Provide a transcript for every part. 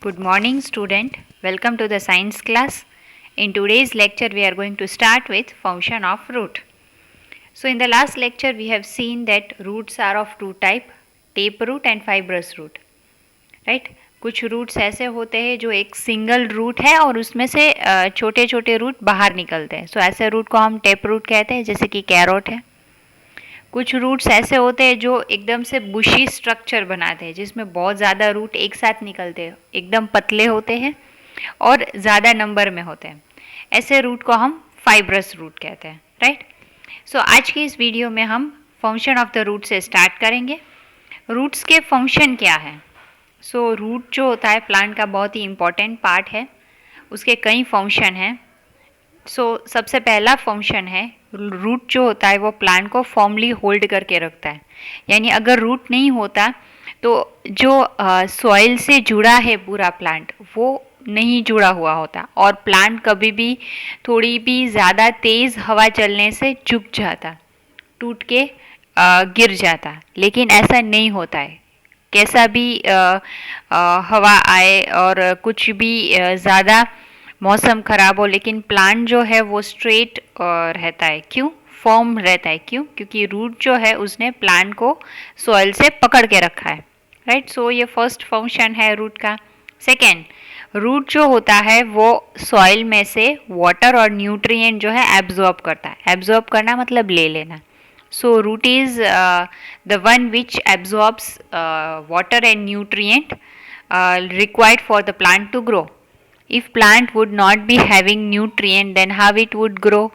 Good morning, student. Welcome to the science class. In today's lecture, we are going to start with function of root. So, in the last lecture, we have seen that roots are of two type, taperoot and fibrous root. Right कुछ roots ऐसे होते हैं जो एक single root है और उसमें से छोटे छोटे रूट बाहर निकलते हैं. सो ऐसे रूट को हम टेप रूट कहते हैं, जैसे कि कैरोट है. कुछ रूट्स ऐसे होते हैं जो एकदम से बुशी स्ट्रक्चर बनाते हैं, जिसमें बहुत ज़्यादा रूट एक साथ निकलते हैं, एकदम पतले होते हैं और ज़्यादा नंबर में होते हैं. ऐसे रूट को हम फाइब्रस रूट कहते हैं. राइट. सो आज की इस वीडियो में हम फंक्शन ऑफ द रूट से स्टार्ट करेंगे. रूट्स के फंक्शन क्या है? सो रूट जो होता है प्लांट का बहुत ही इम्पॉर्टेंट पार्ट है. उसके कई फंक्शन हैं. सबसे पहला फंक्शन है, रूट जो होता है वो प्लांट को फॉर्मली होल्ड करके रखता है. यानी अगर रूट नहीं होता तो जो सॉइल से जुड़ा है पूरा प्लांट वो नहीं जुड़ा हुआ होता और प्लांट कभी भी थोड़ी भी ज़्यादा तेज़ हवा चलने से झुक जाता, टूट के गिर जाता. लेकिन ऐसा नहीं होता है. कैसा भी हवा आए और कुछ भी ज़्यादा मौसम ख़राब हो, लेकिन प्लांट जो है वो स्ट्रेट रहता है. क्यों? फॉर्म रहता है. क्यों? क्योंकि रूट जो है उसने प्लांट को सॉइल से पकड़ के रखा है. राइट. सो ये फर्स्ट फंक्शन है रूट का. सेकेंड, रूट जो होता है वो सॉइल में से वाटर और न्यूट्रिएंट जो है एब्जॉर्ब करता है. एब्जॉर्ब करना मतलब ले लेना. So root is the one which absorbs water and nutrient required for the plant to grow. If plant would not be having nutrient, then how it would grow?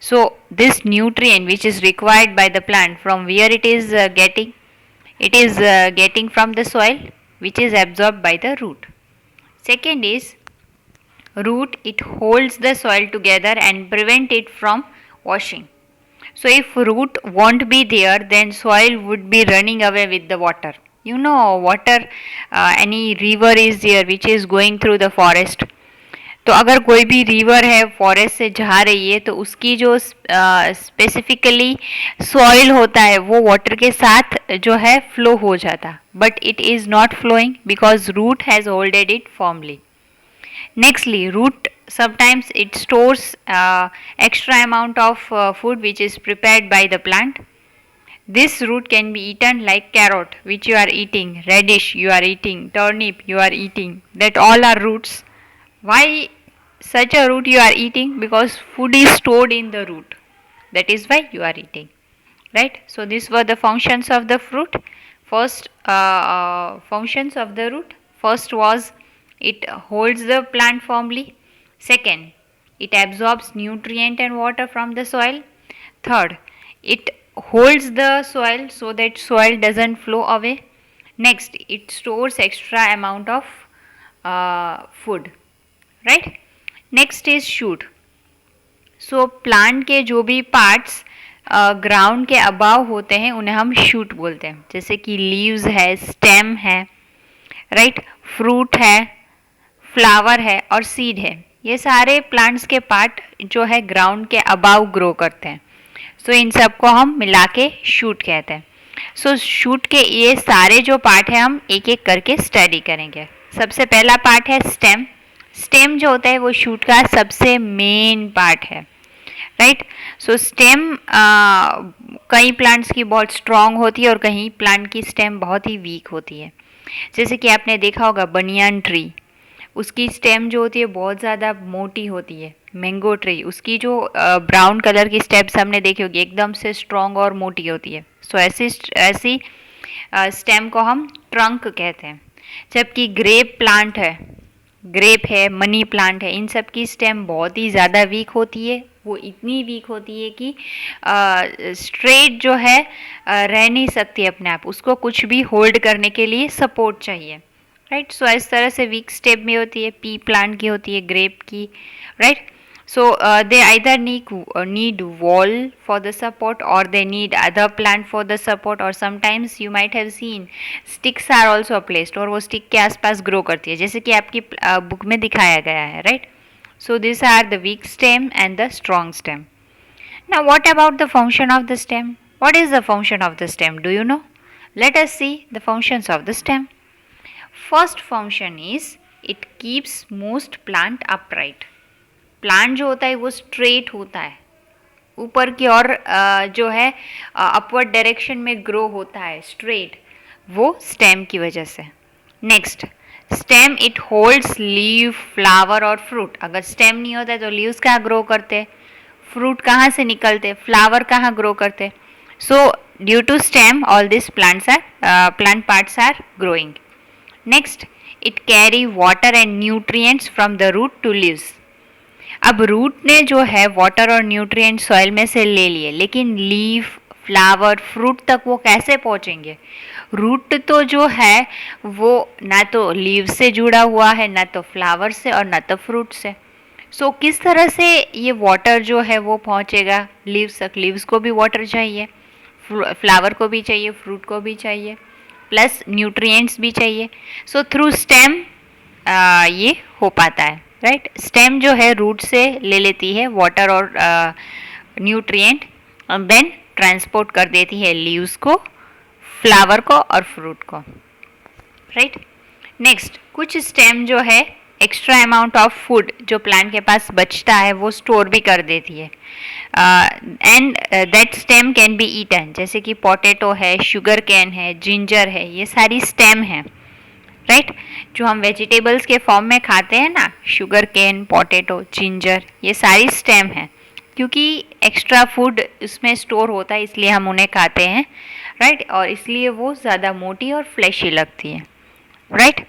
So this nutrient which is required by the plant, from where it is getting? It is getting from the soil, which is absorbed by the root. Second is root. It holds the soil together and prevent it from washing. So if root won't be there, then soil would be running away with the water. You know, water, any river is there which is going through the forest. तो अगर कोई भी river है forest से जा रही है तो उसकी जो स्पेसिफिकली सॉइल होता है वो वाटर के साथ जो है फ्लो हो जाता, but it is not flowing because root has holded it formally. Nextly, root sometimes it stores extra amount of food which is prepared by the plant. This root can be eaten like carrot which you are eating, radish you are eating, turnip you are eating. That all are roots. Why such a root you are eating? Because food is stored in the root. That is why you are eating. Right. So these were the functions of the fruit. First functions of the root. First was it holds the plant firmly. Second, it absorbs nutrient and water from the soil. Third, it holds the soil so that soil doesn't flow away. Next, it stores extra amount of food. Right. Next is shoot. So plant के जो भी parts ground के above होते हैं उन्हें हम shoot बोलते हैं. जैसे कि लीव्स है, स्टेम है, राइट, फ्रूट है, फ्लावर है और सीड है. ये सारे प्लांट्स के पार्ट जो है ग्राउंड के अबाव ग्रो करते हैं. सो इन सब को हम मिला के शूट कहते हैं. सो शूट के ये सारे जो पार्ट है हम एक एक करके स्टडी करेंगे. सबसे पहला पार्ट है स्टेम. स्टेम जो होता है वो शूट का सबसे मेन पार्ट है. राइट. सो स्टेम कई प्लांट्स की बहुत स्ट्रॉन्ग होती है और कहीं प्लांट की स्टेम बहुत ही वीक होती है. जैसे कि आपने देखा होगा बनियान ट्री, उसकी स्टेम जो होती है बहुत ज़्यादा मोटी होती है. मैंगो ट्री, उसकी जो ब्राउन कलर की स्टेम्स हमने देखी होगी एकदम से स्ट्रॉन्ग और मोटी होती है. सो ऐसी स्टेम को हम ट्रंक कहते हैं. जबकि ग्रेप प्लांट है, ग्रेप है, मनी प्लांट है, इन सब की स्टेम बहुत ही ज़्यादा वीक होती है. वो इतनी वीक होती है कि स्ट्रेट जो है रह नहीं सकती अपने आप, उसको कुछ भी होल्ड करने के लिए सपोर्ट चाहिए. राइट. सो इस तरह से वीक स्टेम में होती है. पी प्लांट की होती है, ग्रेप की. Right. So they either need wall for the support or they need other plant for the support, or sometimes you might have seen sticks are also placed और वो stick के आसपास grow करती है, जैसे कि आपकी बुक में दिखाया गया है. Right. So these are the weak stem and the strong stem. Now what about the function of the stem? What is the function of the stem? Do you know? Let us see the functions of the stem. First function is it keeps most plant upright. Plant जो होता है वो straight होता है, ऊपर की ओर जो है अपवर्ड डायरेक्शन में ग्रो होता है स्ट्रेट, वो स्टेम की वजह से। Next, stem it holds leave, flower और फ्रूट। अगर स्टेम नहीं होता है तो लीव्स कहाँ ग्रो करते, फ्रूट कहाँ से निकलते, फ्लावर कहाँ ग्रो करते। So due to stem all this plant parts are growing. Next, it carry water and nutrients from the root to leaves. अब रूट ने जो है वाटर और न्यूट्रिएंट सॉइल में से ले लिए, लेकिन लीफ, फ्लावर, फ्रूट तक वो कैसे पहुंचेंगे। रूट तो जो है वो ना तो लीव से जुड़ा हुआ है, ना तो फ्लावर से और ना तो फ्रूट से। सो किस तरह से ये वाटर जो है वो पहुंचेगा लीव्स तक। लीव्स को भी वाटर चाहिए, फ्लावर को भी चाहिए, फ्रूट को भी चाहिए, प्लस न्यूट्रिएंट्स भी चाहिए। सो थ्रू स्टेम ये हो पाता है, राइट। स्टेम जो है रूट से ले लेती है वाटर और न्यूट्रिएंट और देन ट्रांसपोर्ट कर देती है लीव्स को, फ्लावर को और फ्रूट को, राइट। नेक्स्ट, कुछ स्टेम जो है एक्स्ट्रा अमाउंट ऑफ फूड जो प्लांट के पास बचता है वो स्टोर भी कर देती है, and that stem can be eaten. जैसे कि पोटैटो है, शुगर कैन है, जिंजर है, ये सारी स्टेम है, राइट। जो हम वेजिटेबल्स के फॉर्म में खाते हैं ना, शुगर केन, पोटैटो, जिंजर, ये सारी स्टेम है, क्योंकि एक्स्ट्रा फूड उसमें स्टोर होता है इसलिए हम उन्हें खाते हैं, राइट। और इसलिए वो ज़्यादा मोटी और फ्लैशी लगती है, राइट।